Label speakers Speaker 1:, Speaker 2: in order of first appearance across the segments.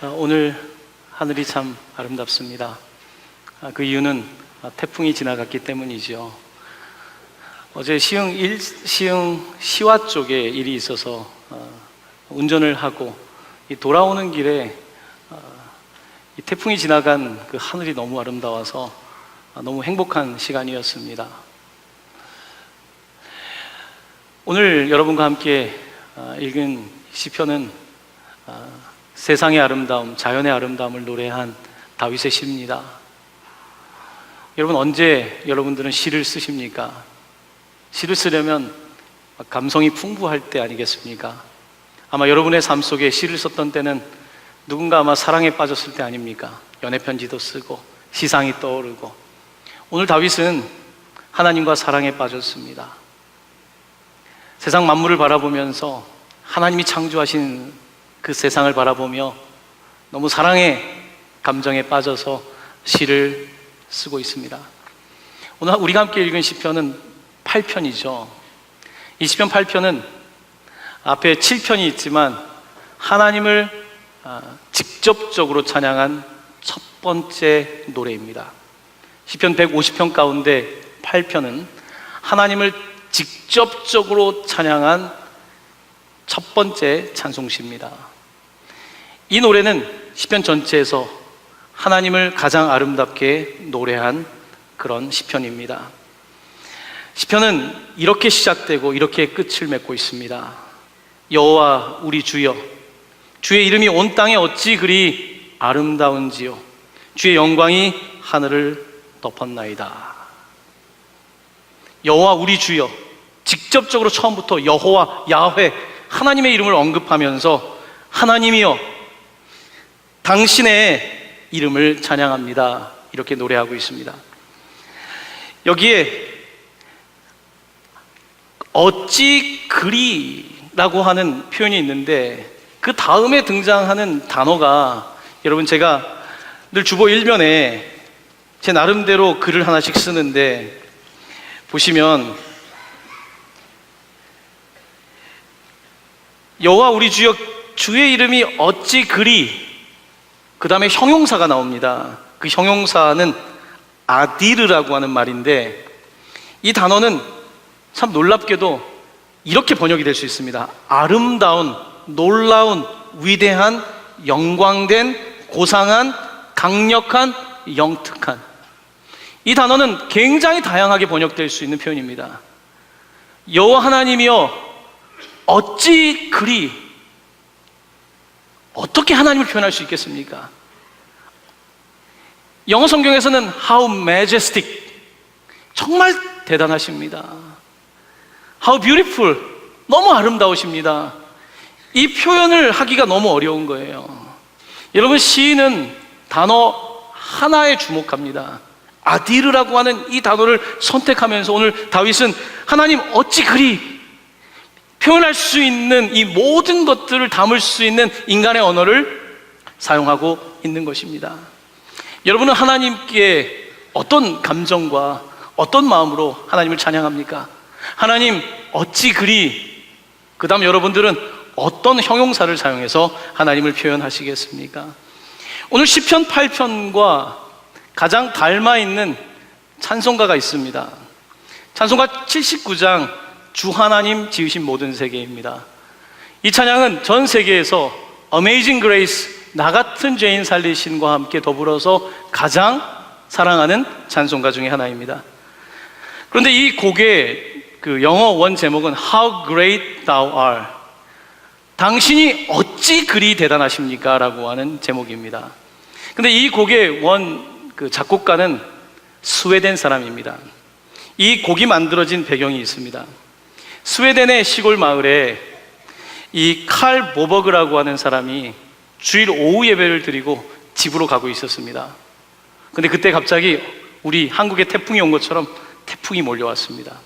Speaker 1: 오늘 하늘이 참 아름답습니다. 그 이유는 태풍이 지나갔기 때문이죠. 어제 시흥 시와 쪽에 일이 있어서 운전을 하고 돌아오는 길에 이 태풍이 지나간 그 하늘이 너무 아름다워서 너무 행복한 시간이었습니다. 오늘 여러분과 함께 읽은 시편은 세상의 아름다움, 자연의 아름다움을 노래한 다윗의 시입니다. 여러분, 언제 여러분들은 시를 쓰십니까? 시를 쓰려면 감성이 풍부할 때 아니겠습니까? 아마 여러분의 삶 속에 시를 썼던 때는 누군가 아마 사랑에 빠졌을 때 아닙니까? 연애편지도 쓰고 시상이 떠오르고. 오늘 다윗은 하나님과 사랑에 빠졌습니다. 세상 만물을 바라보면서 하나님이 창조하신 그 세상을 바라보며 너무 사랑의 감정에 빠져서 시를 쓰고 있습니다. 오늘 우리가 함께 읽은 시편은 8편이죠. 이 시편 8편은 앞에 7편이 있지만 하나님을 직접적으로 찬양한 첫 번째 노래입니다. 시편 150편 가운데 8편은 하나님을 직접적으로 찬양한 첫 번째 찬송시입니다. 이 노래는 시편 전체에서 하나님을 가장 아름답게 노래한 그런 시편입니다. 시편은 이렇게 시작되고 이렇게 끝을 맺고 있습니다. 여호와 우리 주여, 주의 이름이 온 땅에 어찌 그리 아름다운지요, 주의 영광이 하늘을 덮었나이다. 여호와 우리 주여, 직접적으로 처음부터 여호와, 야훼, 하나님의 이름을 언급하면서 하나님이여 당신의 이름을 찬양합니다, 이렇게 노래하고 있습니다. 여기에 어찌 그리라고 하는 표현이 있는데 그 다음에 등장하는 단어가, 여러분, 제가 늘 주보 1면에 제 나름대로 글을 하나씩 쓰는데 보시면 여호와 우리 주여, 주의 이름이 어찌 그리, 그 다음에 형용사가 나옵니다. 그 형용사는 아디르라고 하는 말인데 이 단어는 참 놀랍게도 이렇게 번역이 될 수 있습니다. 아름다운, 놀라운, 위대한, 영광된, 고상한, 강력한, 영특한. 이 단어는 굉장히 다양하게 번역될 수 있는 표현입니다. 여호와 하나님이여 어찌 그리, 어떻게 하나님을 표현할 수 있겠습니까? 영어 성경에서는 How majestic, 정말 대단하십니다. How beautiful, 너무 아름다우십니다. 이 표현을 하기가 너무 어려운 거예요. 여러분, 시인은 단어 하나에 주목합니다. 아디르라고 하는 이 단어를 선택하면서 오늘 다윗은 하나님 어찌 그리, 표현할 수 있는 이 모든 것들을 담을 수 있는 인간의 언어를 사용하고 있는 것입니다. 여러분은 하나님께 어떤 감정과 어떤 마음으로 하나님을 찬양합니까? 하나님 어찌 그리, 그 다음 여러분들은 어떤 형용사를 사용해서 하나님을 표현하시겠습니까? 오늘 시편 8편과 가장 닮아있는 찬송가가 있습니다. 찬송가 79장 주 하나님 지으신 모든 세계입니다. 이 찬양은 전 세계에서 Amazing Grace, 나 같은 죄인 살리신과 함께 더불어서 가장 사랑하는 찬송가 중에 하나입니다. 그런데 이 곡의 그 영어 원 제목은 How Great Thou Art, 당신이 어찌 그리 대단하십니까? 라고 하는 제목입니다. 근데 이 곡의 그 작곡가는 스웨덴 사람입니다. 이 곡이 만들어진 배경이 있습니다. 스웨덴의 시골 마을에 이 칼 모버그라고 하는 사람이 주일 오후 예배를 드리고 집으로 가고 있었습니다. 근데 그때 갑자기 우리 한국에 태풍이 온 것처럼 태풍이 몰려왔습니다.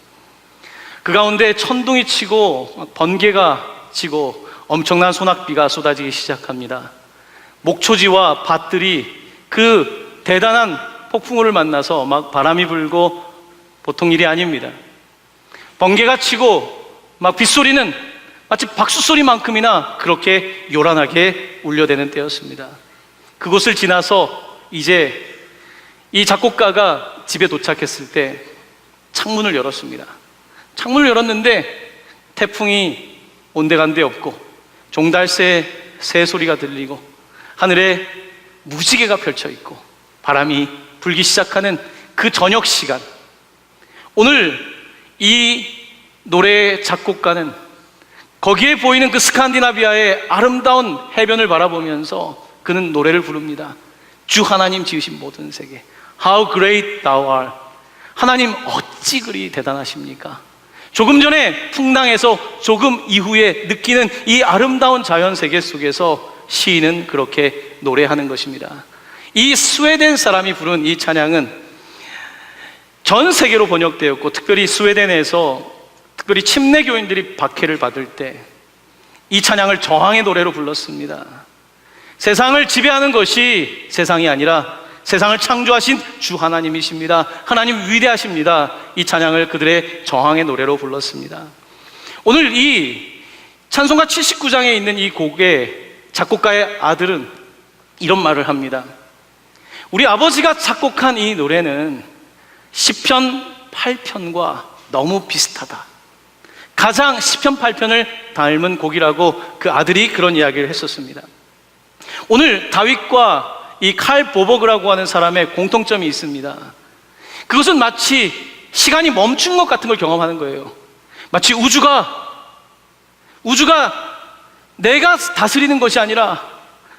Speaker 1: 그 가운데 천둥이 치고 번개가 치고 엄청난 소낙비가 쏟아지기 시작합니다. 목초지와 밭들이 그 대단한 폭풍우를 만나서 막 바람이 불고 보통 일이 아닙니다. 번개가 치고 막 빗소리는 마치 박수 소리만큼이나 그렇게 요란하게 울려대는 때였습니다. 그곳을 지나서 이제 이 작곡가가 집에 도착했을 때 창문을 열었습니다. 창문을 열었는데 태풍이 온데간데 없고 종달새 새 소리가 들리고 하늘에 무지개가 펼쳐 있고 바람이 불기 시작하는 그 저녁 시간, 오늘 이 노래의 작곡가는 거기에 보이는 그 스칸디나비아의 아름다운 해변을 바라보면서 그는 노래를 부릅니다. 주 하나님 지으신 모든 세계, How great thou art. 하나님 어찌 그리 대단하십니까? 조금 전에 풍랑에서 조금 이후에 느끼는 이 아름다운 자연 세계 속에서 시인은 그렇게 노래하는 것입니다. 이 스웨덴 사람이 부른 이 찬양은 전 세계로 번역되었고, 특별히 스웨덴에서 특별히 침례교인들이 박해를 받을 때 이 찬양을 저항의 노래로 불렀습니다. 세상을 지배하는 것이 세상이 아니라 세상을 창조하신 주 하나님이십니다. 하나님 위대하십니다. 이 찬양을 그들의 저항의 노래로 불렀습니다. 오늘 이 찬송가 79장에 있는 이 곡의 작곡가의 아들은 이런 말을 합니다. 우리 아버지가 작곡한 이 노래는 시편 8편과 너무 비슷하다. 가장 시편 8편을 닮은 곡이라고 그 아들이 그런 이야기를 했었습니다. 오늘 다윗과 이 칼 보버그라고 하는 사람의 공통점이 있습니다. 그것은 마치 시간이 멈춘 것 같은 걸 경험하는 거예요. 마치 우주가 내가 다스리는 것이 아니라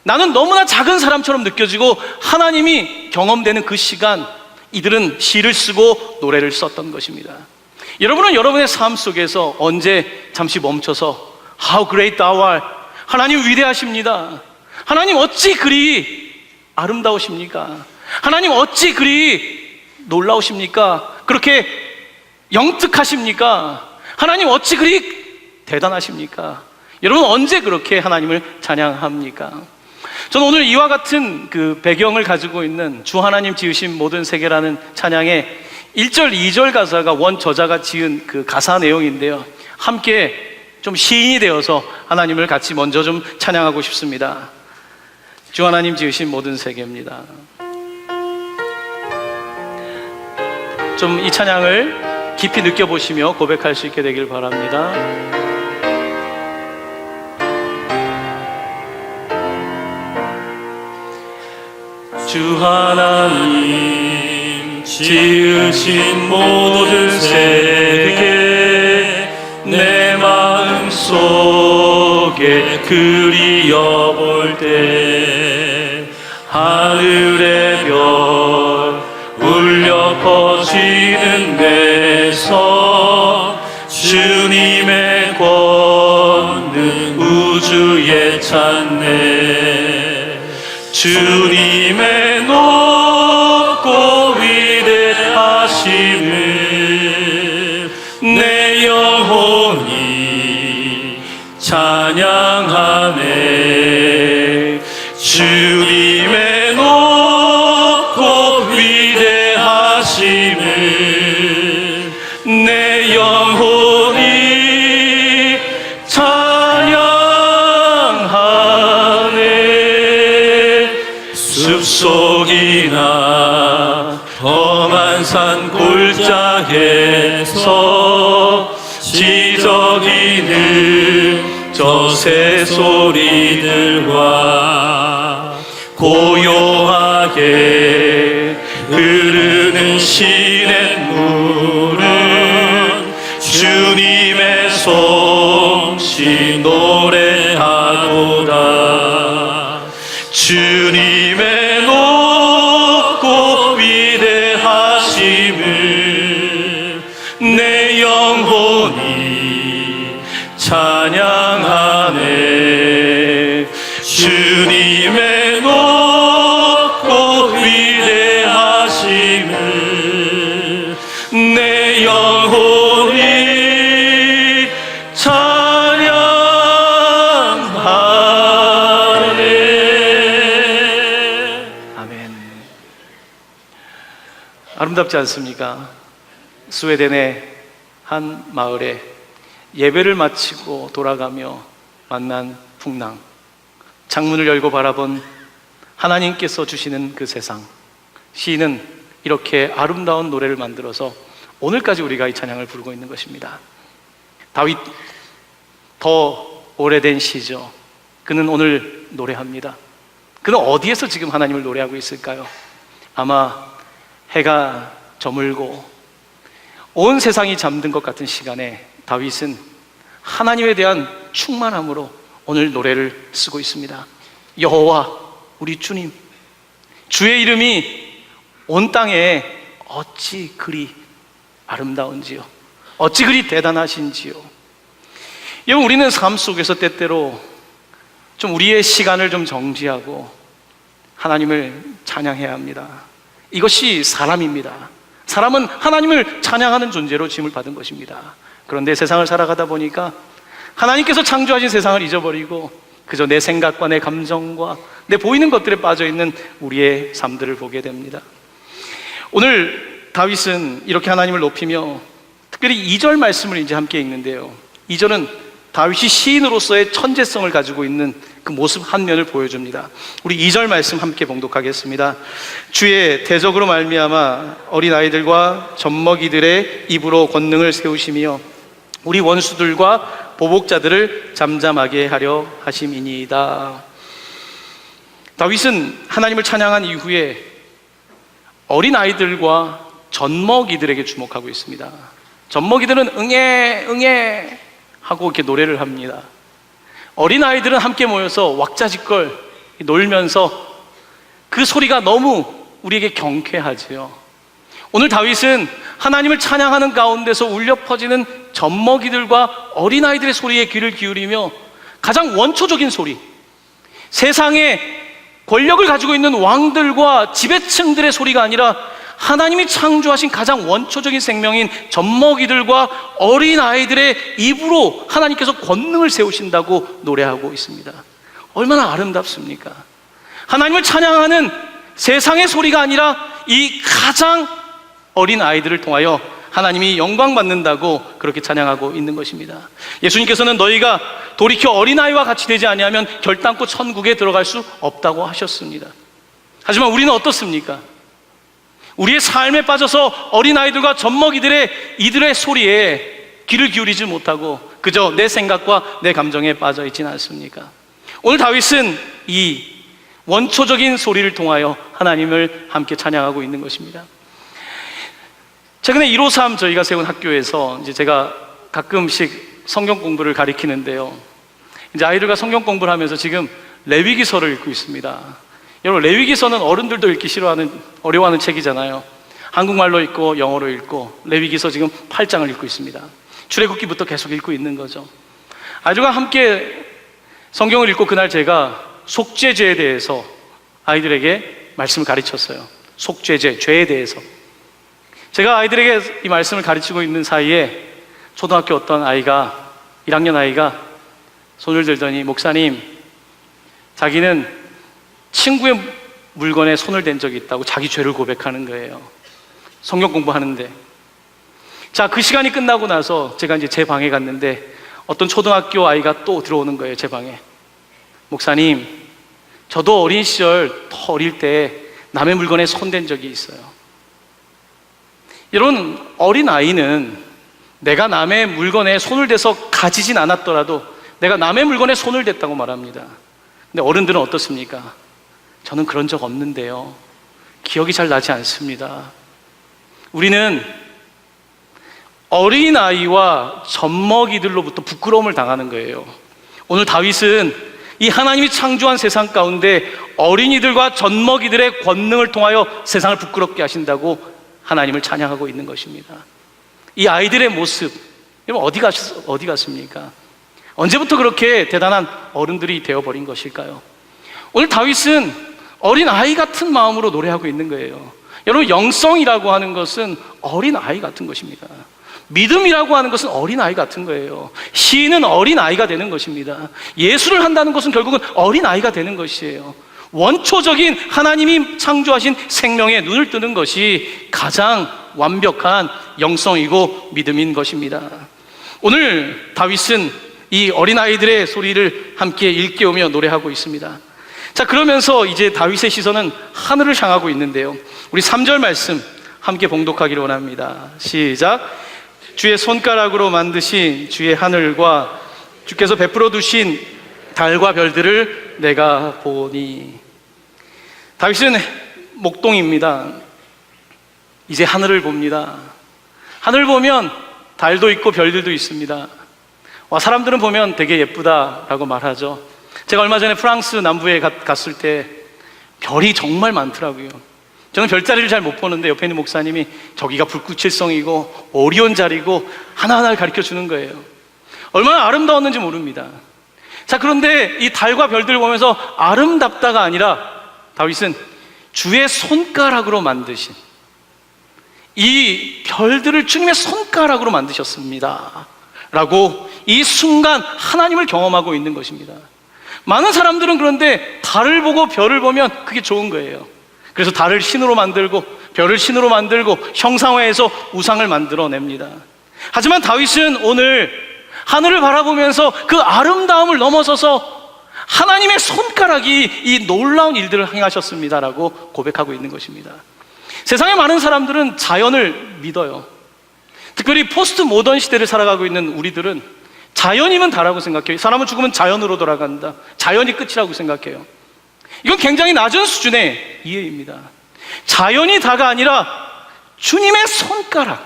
Speaker 1: 나는 너무나 작은 사람처럼 느껴지고 하나님이 경험되는 그 시간, 이들은 시를 쓰고 노래를 썼던 것입니다. 여러분은 여러분의 삶 속에서 언제 잠시 멈춰서 How great thou art, 하나님 위대하십니다, 하나님 어찌 그리 아름다우십니까, 하나님 어찌 그리 놀라우십니까, 그렇게 영특하십니까, 하나님 어찌 그리 대단하십니까? 여러분 언제 그렇게 하나님을 찬양합니까? 저는 오늘 이와 같은 그 배경을 가지고 있는 주 하나님 지으신 모든 세계라는 찬양의 1절, 2절 가사가 원 저자가 지은 그 가사 내용인데요, 함께 좀 시인이 되어서 하나님을 같이 먼저 좀 찬양하고 싶습니다. 주 하나님 지으신 모든 세계입니다. 좀 이 찬양을 깊이 느껴보시며 고백할 수 있게 되길 바랍니다. 주 하나님 지으신 모든 세계, 내 마음속에 그리어볼 때 하늘의 별 울려 퍼지는 데서 주님의 권능 우주에 찾네. 주님의 높고 위대하심을 내 영혼이 찬양하네. 주님의 높고 위대하심을 내 영혼이 찬양하네. 숲속이나 험한 산 골짜기에서 지저귀는 저 새소리들과 고요하게 흐르는 시냇물은 주님의 솜씨 노래하도다. 주님의 높고 위대하심을 내 영혼이 찬양하네. 주님의 높고 위대하심을 내 영혼이 찬양하네. 아멘. 아름답지 않습니까? 스웨덴의 한 마을에 예배를 마치고 돌아가며 만난 풍랑, 창문을 열고 바라본 하나님께서 주시는 그 세상. 시인은 이렇게 아름다운 노래를 만들어서 오늘까지 우리가 이 찬양을 부르고 있는 것입니다. 다윗, 더 오래된 시죠. 그는 오늘 노래합니다. 그는 어디에서 지금 하나님을 노래하고 있을까요? 아마 해가 저물고 온 세상이 잠든 것 같은 시간에 다윗은 하나님에 대한 충만함으로 오늘 노래를 쓰고 있습니다. 여호와 우리 주님, 주의 이름이 온 땅에 어찌 그리 아름다운지요, 어찌 그리 대단하신지요. 여러분, 우리는 삶 속에서 때때로 좀 우리의 시간을 좀 정지하고 하나님을 찬양해야 합니다. 이것이 사람입니다. 사람은 하나님을 찬양하는 존재로 지음을 받은 것입니다. 그런데 세상을 살아가다 보니까 하나님께서 창조하신 세상을 잊어버리고 그저 내 생각과 내 감정과 내 보이는 것들에 빠져있는 우리의 삶들을 보게 됩니다. 오늘 다윗은 이렇게 하나님을 높이며 특별히 2절 말씀을 이제 함께 읽는데요, 2절은 다윗이 시인으로서의 천재성을 가지고 있는 그 모습 한 면을 보여줍니다. 우리 2절 말씀 함께 봉독하겠습니다. 주의 대적으로 말미암아 어린아이들과 젖먹이들의 입으로 권능을 세우시며 우리 원수들과 보복자들을 잠잠하게 하려 하심이니이다. 다윗은 하나님을 찬양한 이후에 어린아이들과 젖먹이들에게 주목하고 있습니다. 젖먹이들은 응애 응애 하고 이렇게 노래를 합니다. 어린아이들은 함께 모여서 왁자지껄 놀면서 그 소리가 너무 우리에게 경쾌하지요. 오늘 다윗은 하나님을 찬양하는 가운데서 울려 퍼지는 젖먹이들과 어린아이들의 소리에 귀를 기울이며 가장 원초적인 소리, 세상에 권력을 가지고 있는 왕들과 지배층들의 소리가 아니라 하나님이 창조하신 가장 원초적인 생명인 젖먹이들과 어린아이들의 입으로 하나님께서 권능을 세우신다고 노래하고 있습니다. 얼마나 아름답습니까? 하나님을 찬양하는 세상의 소리가 아니라 이 가장 어린 아이들을 통하여 하나님이 영광 받는다고 그렇게 찬양하고 있는 것입니다. 예수님께서는 너희가 돌이켜 어린아이와 같이 되지 아니하면 결단코 천국에 들어갈 수 없다고 하셨습니다. 하지만 우리는 어떻습니까? 우리의 삶에 빠져서 어린아이들과 젖먹이들의 이들의 소리에 귀를 기울이지 못하고 그저 내 생각과 내 감정에 빠져 있지는 않습니까? 오늘 다윗은 이 원초적인 소리를 통하여 하나님을 함께 찬양하고 있는 것입니다. 최근에 153 저희가 세운 학교에서 이제 제가 가끔씩 성경 공부를 가리키는데요, 이제 아이들과 성경 공부를 하면서 지금 레위기서를 읽고 있습니다. 여러분, 레위기서는 어른들도 읽기 어려워하는 책이잖아요. 한국말로 읽고 영어로 읽고 레위기서 지금 8장을 읽고 있습니다. 출애굽기부터 계속 읽고 있는 거죠. 아이들과 함께 성경을 읽고 그날 제가 속죄죄에 대해서 아이들에게 말씀을 가르쳤어요. 속죄죄, 죄에 대해서. 제가 아이들에게 이 말씀을 가르치고 있는 사이에 초등학교 어떤 아이가, 1학년 아이가 손을 들더니 목사님, 자기는 친구의 물건에 손을 댄 적이 있다고 자기 죄를 고백하는 거예요. 성경 공부하는데. 자, 그 시간이 끝나고 나서 제가 이제 제 방에 갔는데 어떤 초등학교 아이가 또 들어오는 거예요, 제 방에. 목사님, 저도 어린 시절 더 어릴 때 남의 물건에 손 댄 적이 있어요. 이런 어린 아이는 내가 남의 물건에 손을 대서 가지진 않았더라도 내가 남의 물건에 손을 댔다고 말합니다. 근데 어른들은 어떻습니까? 저는 그런 적 없는데요, 기억이 잘 나지 않습니다. 우리는 어린아이와 젖먹이들로부터 부끄러움을 당하는 거예요. 오늘 다윗은 이 하나님이 창조한 세상 가운데 어린이들과 젖먹이들의 권능을 통하여 세상을 부끄럽게 하신다고 하나님을 찬양하고 있는 것입니다. 이 아이들의 모습, 여러분 어디 갔습니까? 언제부터 그렇게 대단한 어른들이 되어버린 것일까요? 오늘 다윗은 어린 아이 같은 마음으로 노래하고 있는 거예요. 여러분, 영성이라고 하는 것은 어린 아이 같은 것입니다. 믿음이라고 하는 것은 어린 아이 같은 거예요. 시인은 어린 아이가 되는 것입니다. 예술을 한다는 것은 결국은 어린 아이가 되는 것이에요. 원초적인 하나님이 창조하신 생명에 눈을 뜨는 것이 가장 완벽한 영성이고 믿음인 것입니다. 오늘 다윗은 이 어린아이들의 소리를 함께 일깨우며 노래하고 있습니다. 자, 그러면서 이제 다윗의 시선은 하늘을 향하고 있는데요, 우리 3절 말씀 함께 봉독하기를 원합니다. 시작. 주의 손가락으로 만드신 주의 하늘과 주께서 베풀어 두신 달과 별들을 내가 보니. 다윗은 목동입니다. 이제 하늘을 봅니다. 하늘을 보면 달도 있고 별들도 있습니다. 사람들은 보면 되게 예쁘다라고 말하죠. 제가 얼마 전에 프랑스 남부에 갔을 때 별이 정말 많더라고요. 저는 별자리를 잘 못 보는데 옆에 있는 목사님이 저기가 불구칠성이고 오리온 자리고 하나하나를 가르쳐 주는 거예요. 얼마나 아름다웠는지 모릅니다. 자, 그런데 이 달과 별들을 보면서 아름답다가 아니라 다윗은 주의 손가락으로 만드신 이 별들을 주님의 손가락으로 만드셨습니다 라고 이 순간 하나님을 경험하고 있는 것입니다. 많은 사람들은 그런데 달을 보고 별을 보면 그게 좋은 거예요. 그래서 달을 신으로 만들고 별을 신으로 만들고 형상화해서 우상을 만들어냅니다. 하지만 다윗은 오늘 하늘을 바라보면서 그 아름다움을 넘어서서 하나님의 손가락이 이 놀라운 일들을 행하셨습니다라고 고백하고 있는 것입니다. 세상의 많은 사람들은 자연을 믿어요. 특별히 포스트 모던 시대를 살아가고 있는 우리들은 자연이면 다라고 생각해요. 사람은 죽으면 자연으로 돌아간다, 자연이 끝이라고 생각해요. 이건 굉장히 낮은 수준의 이해입니다. 자연이 다가 아니라 주님의 손가락,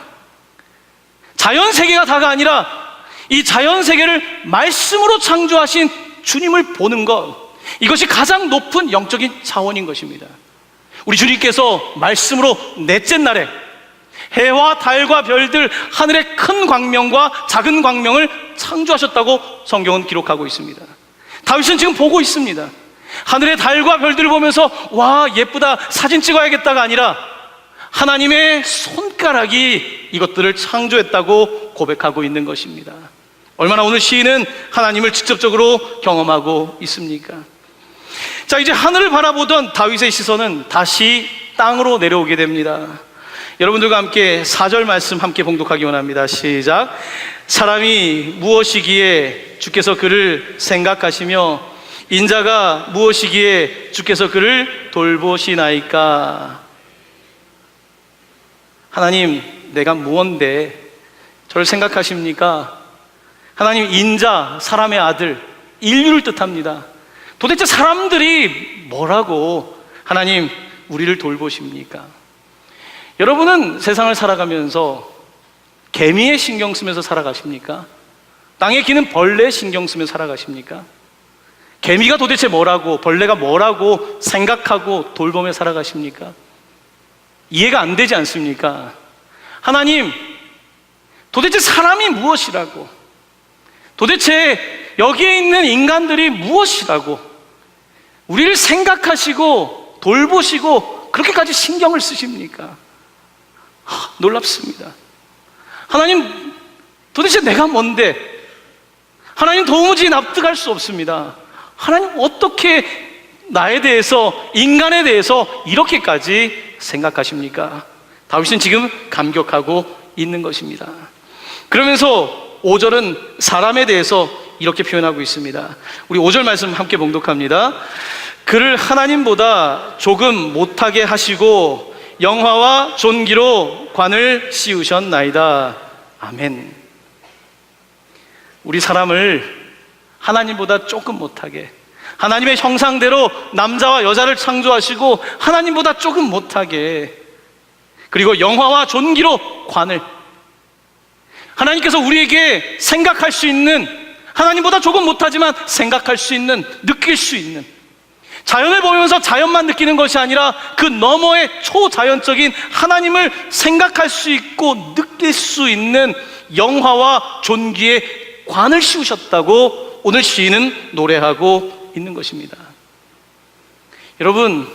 Speaker 1: 자연 세계가 다가 아니라 이 자연 세계를 말씀으로 창조하신 주님을 보는 것, 이것이 가장 높은 영적인 차원인 것입니다. 우리 주님께서 말씀으로 넷째 날에 해와 달과 별들, 하늘의 큰 광명과 작은 광명을 창조하셨다고 성경은 기록하고 있습니다. 다윗은 지금 보고 있습니다. 하늘의 달과 별들을 보면서 와, 예쁘다, 사진 찍어야겠다가 아니라 하나님의 손가락이 이것들을 창조했다고 고백하고 있는 것입니다. 얼마나 오늘 시인은 하나님을 직접적으로 경험하고 있습니까? 자, 이제 하늘을 바라보던 다윗의 시선은 다시 땅으로 내려오게 됩니다. 여러분들과 함께 4절 말씀 함께 봉독하기 원합니다. 시작. 사람이 무엇이기에 주께서 그를 생각하시며 인자가 무엇이기에 주께서 그를 돌보시나이까. 하나님, 내가 무언데 저를 생각하십니까? 하나님, 인자, 사람의 아들, 인류를 뜻합니다. 도대체 사람들이 뭐라고 하나님 우리를 돌보십니까? 여러분은 세상을 살아가면서 개미에 신경 쓰면서 살아가십니까? 땅에 기는 벌레에 신경 쓰면서 살아가십니까? 개미가 도대체 뭐라고, 벌레가 뭐라고 생각하고 돌보며 살아가십니까? 이해가 안 되지 않습니까? 하나님, 도대체 사람이 무엇이라고, 도대체 여기에 있는 인간들이 무엇이라고 우리를 생각하시고 돌보시고 그렇게까지 신경을 쓰십니까? 놀랍습니다. 하나님, 도대체 내가 뭔데? 하나님, 도무지 납득할 수 없습니다. 하나님, 어떻게 나에 대해서, 인간에 대해서 이렇게까지 생각하십니까? 다윗은 지금 감격하고 있는 것입니다. 그러면서 5절은 사람에 대해서 이렇게 표현하고 있습니다. 우리 5절 말씀 함께 봉독합니다. 그를 하나님보다 조금 못하게 하시고 영화와 존귀로 관을 씌우셨나이다. 아멘. 우리 사람을 하나님보다 조금 못하게, 하나님의 형상대로 남자와 여자를 창조하시고 하나님보다 조금 못하게, 그리고 영화와 존귀로 관을, 하나님께서 우리에게 생각할 수 있는, 하나님보다 조금 못하지만 생각할 수 있는, 느낄 수 있는, 자연을 보면서 자연만 느끼는 것이 아니라 그 너머의 초자연적인 하나님을 생각할 수 있고 느낄 수 있는 영화와 존귀의 관을 씌우셨다고 오늘 시인은 노래하고 있는 것입니다. 여러분,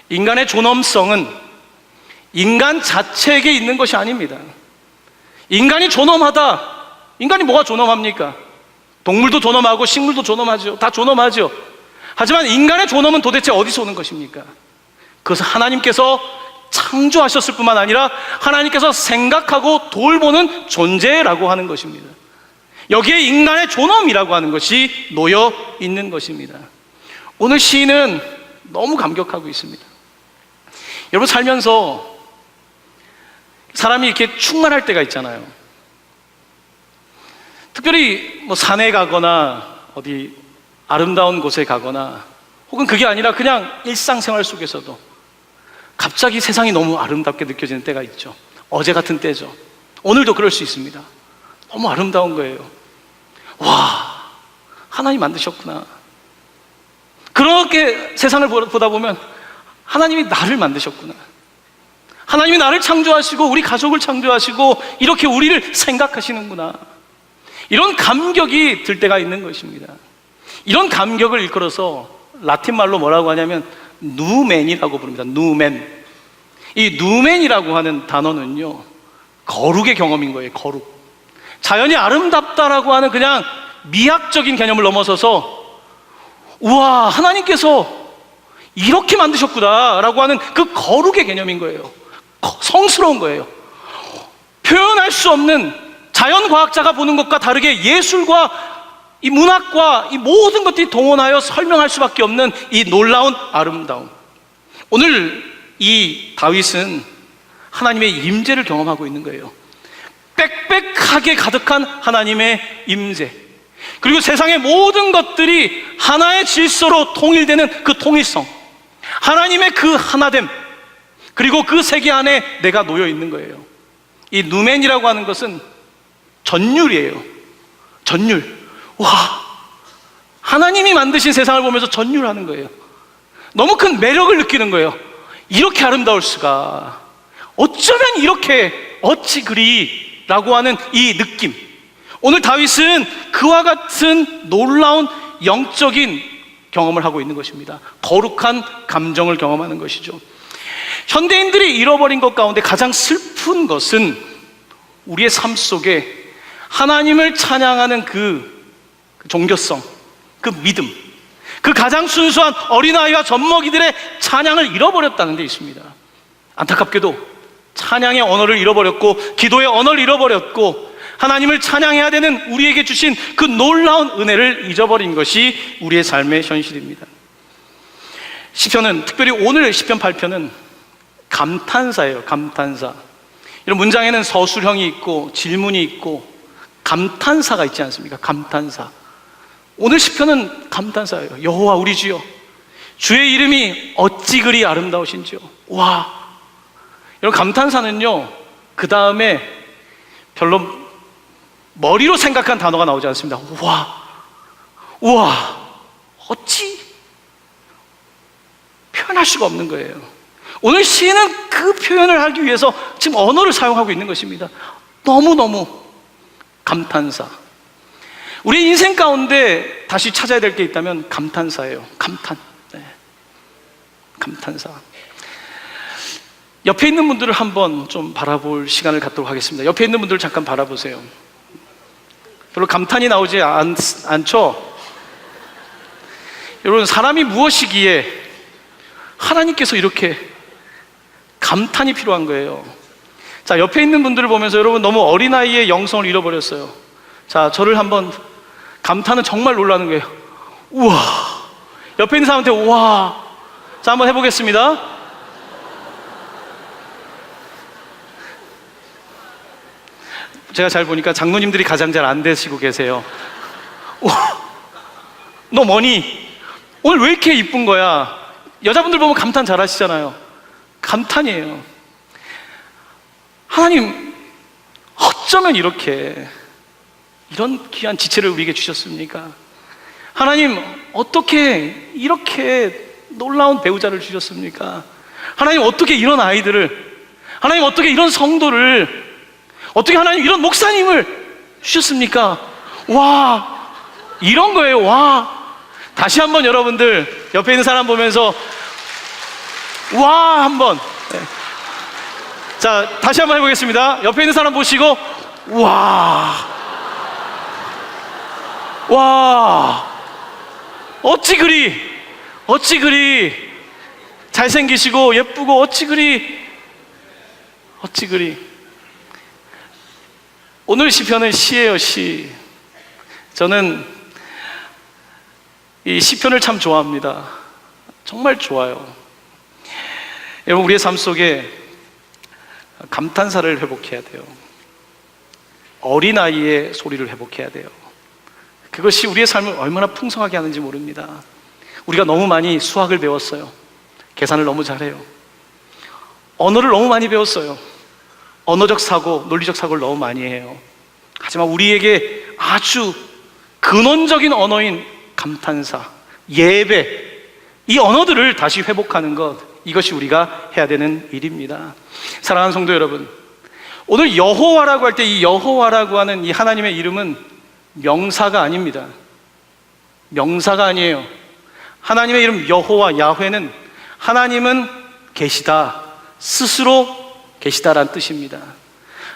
Speaker 1: 인간의 존엄성은 인간 자체에게 있는 것이 아닙니다. 인간이 존엄하다. 인간이 뭐가 존엄합니까? 동물도 존엄하고 식물도 존엄하죠. 다 존엄하죠. 하지만 인간의 존엄은 도대체 어디서 오는 것입니까? 그것은 하나님께서 창조하셨을 뿐만 아니라 하나님께서 생각하고 돌보는 존재라고 하는 것입니다. 여기에 인간의 존엄이라고 하는 것이 놓여 있는 것입니다. 오늘 시인은 너무 감격하고 있습니다. 여러분, 살면서 사람이 이렇게 충만할 때가 있잖아요. 특별히 뭐 산에 가거나 어디 아름다운 곳에 가거나, 혹은 그게 아니라 그냥 일상생활 속에서도 갑자기 세상이 너무 아름답게 느껴지는 때가 있죠. 어제 같은 때죠. 오늘도 그럴 수 있습니다. 너무 아름다운 거예요. 와, 하나님 만드셨구나. 그렇게 세상을 보다 보면 하나님이 나를 만드셨구나. 하나님이 나를 창조하시고 우리 가족을 창조하시고 이렇게 우리를 생각하시는구나. 이런 감격이 들 때가 있는 것입니다. 이런 감격을 일컬어서 라틴 말로 뭐라고 하냐면 누멘이라고 부릅니다. 누멘. 이 누멘이라고 하는 단어는요, 거룩의 경험인 거예요. 거룩. 자연이 아름답다라고 하는 그냥 미학적인 개념을 넘어서서, 우와, 하나님께서 이렇게 만드셨구나 라고 하는 그 거룩의 개념인 거예요. 성스러운 거예요. 표현할 수 없는, 자연과학자가 보는 것과 다르게 예술과 이 문학과 이 모든 것들이 동원하여 설명할 수밖에 없는 이 놀라운 아름다움. 오늘 이 다윗은 하나님의 임재를 경험하고 있는 거예요. 빽빽하게 가득한 하나님의 임재, 그리고 세상의 모든 것들이 하나의 질서로 통일되는 그 통일성, 하나님의 그 하나됨, 그리고 그 세계 안에 내가 놓여 있는 거예요. 이 누멘이라고 하는 것은 전율이에요. 전율. 와, 하나님이 만드신 세상을 보면서 전율하는 거예요. 너무 큰 매력을 느끼는 거예요. 이렇게 아름다울 수가, 어쩌면 이렇게, 어찌 그리 라고 하는 이 느낌. 오늘 다윗은 그와 같은 놀라운 영적인 경험을 하고 있는 것입니다. 거룩한 감정을 경험하는 것이죠. 현대인들이 잃어버린 것 가운데 가장 슬픈 것은 우리의 삶 속에 하나님을 찬양하는 그 종교성, 그 믿음, 그 가장 순수한 어린아이와 젖먹이들의 찬양을 잃어버렸다는 데 있습니다. 안타깝게도 찬양의 언어를 잃어버렸고, 기도의 언어를 잃어버렸고, 하나님을 찬양해야 되는 우리에게 주신 그 놀라운 은혜를 잊어버린 것이 우리의 삶의 현실입니다. 시편은, 특별히 오늘 시편 8편은 감탄사예요. 감탄사. 이런 문장에는 서술형이 있고 질문이 있고 감탄사가 있지 않습니까? 감탄사. 오늘 시편은 감탄사예요. 여호와 우리 주여, 주의 이름이 어찌 그리 아름다우신지요. 와, 이런 감탄사는요, 그 다음에 별로 머리로 생각한 단어가 나오지 않습니다. 우와, 우와, 어찌, 표현할 수가 없는 거예요. 오늘 시인은 그 표현을 하기 위해서 지금 언어를 사용하고 있는 것입니다. 너무너무 감탄사. 우리 인생 가운데 다시 찾아야 될 게 있다면 감탄사예요. 감탄. 네. 감탄사. 옆에 있는 분들을 한번 좀 바라볼 시간을 갖도록 하겠습니다. 옆에 있는 분들 잠깐 바라보세요. 별로 감탄이 나오지 않죠? 여러분, 사람이 무엇이기에 하나님께서 이렇게 감탄이 필요한 거예요. 자, 옆에 있는 분들을 보면서 여러분 너무 어린아이의 영성을 잃어버렸어요. 자, 저를 한번, 감탄은 정말 놀라는 거예요. 우와. 옆에 있는 사람한테 우와. 자, 한번 해보겠습니다. 제가 잘 보니까 장로님들이 가장 잘 안 되시고 계세요. 우와. 너 뭐니? 오늘 왜 이렇게 이쁜 거야? 여자분들 보면 감탄 잘 하시잖아요. 감탄이에요. 하나님, 어쩌면 이렇게 이런 귀한 지체를 우리에게 주셨습니까? 하나님, 어떻게 이렇게 놀라운 배우자를 주셨습니까? 하나님, 어떻게 이런 아이들을, 하나님, 어떻게 이런 성도를, 어떻게 하나님 이런 목사님을 주셨습니까? 와, 이런 거예요. 와. 다시 한번 여러분들 옆에 있는 사람 보면서 와 한번. 네. 자, 다시 한번 해보겠습니다. 옆에 있는 사람 보시고 와. 와, 어찌 그리 잘생기시고 예쁘고 어찌 그리. 오늘 시편은 시예요, 시. 저는 이 시편을 참 좋아합니다. 정말 좋아요. 여러분, 우리의 삶 속에 감탄사를 회복해야 돼요. 어린아이의 소리를 회복해야 돼요. 그것이 우리의 삶을 얼마나 풍성하게 하는지 모릅니다. 우리가 너무 많이 수학을 배웠어요. 계산을 너무 잘해요. 언어를 너무 많이 배웠어요. 언어적 사고, 논리적 사고를 너무 많이 해요. 하지만 우리에게 아주 근원적인 언어인 감탄사, 예배, 이 언어들을 다시 회복하는 것, 이것이 우리가 해야 되는 일입니다. 사랑하는 성도 여러분, 오늘 여호와라고 할 때 이 여호와라고 하는 이 하나님의 이름은 명사가 아닙니다. 명사가 아니에요. 하나님의 이름 여호와, 야훼는 하나님은 계시다, 스스로 계시다라는 뜻입니다.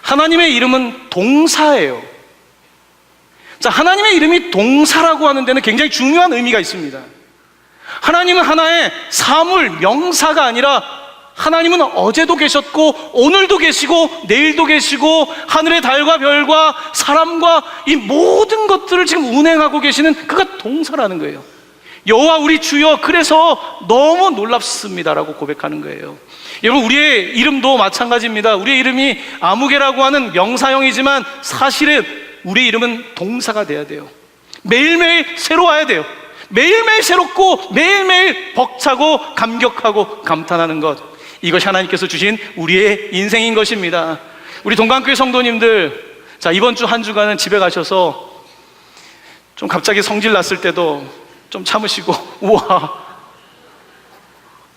Speaker 1: 하나님의 이름은 동사예요. 자, 하나님의 이름이 동사라고 하는 데는 굉장히 중요한 의미가 있습니다. 하나님은 하나의 사물, 명사가 아니라 하나님은 어제도 계셨고 오늘도 계시고 내일도 계시고 하늘의 달과 별과 사람과 이 모든 것들을 지금 운행하고 계시는 그가 동사라는 거예요. 여호와 우리 주여, 그래서 너무 놀랍습니다라고 고백하는 거예요. 여러분, 우리의 이름도 마찬가지입니다. 우리의 이름이 아무개라고 하는 명사형이지만 사실은 우리의 이름은 동사가 돼야 돼요. 매일매일 새로워야 돼요. 매일매일 새롭고 매일매일 벅차고 감격하고 감탄하는 것, 이것이 하나님께서 주신 우리의 인생인 것입니다. 우리 동강교회 성도님들, 자, 이번 주 한 주간은 집에 가셔서 좀 갑자기 성질 났을 때도 좀 참으시고, 우와,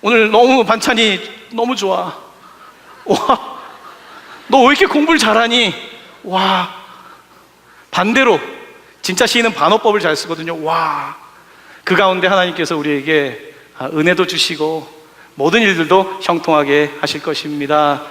Speaker 1: 오늘 너무 반찬이 너무 좋아. 와, 너 왜 이렇게 공부를 잘하니? 와, 반대로 진짜 시인은 반어법을 잘 쓰거든요. 와, 그 가운데 하나님께서 우리에게 은혜도 주시고 모든 일들도 형통하게 하실 것입니다.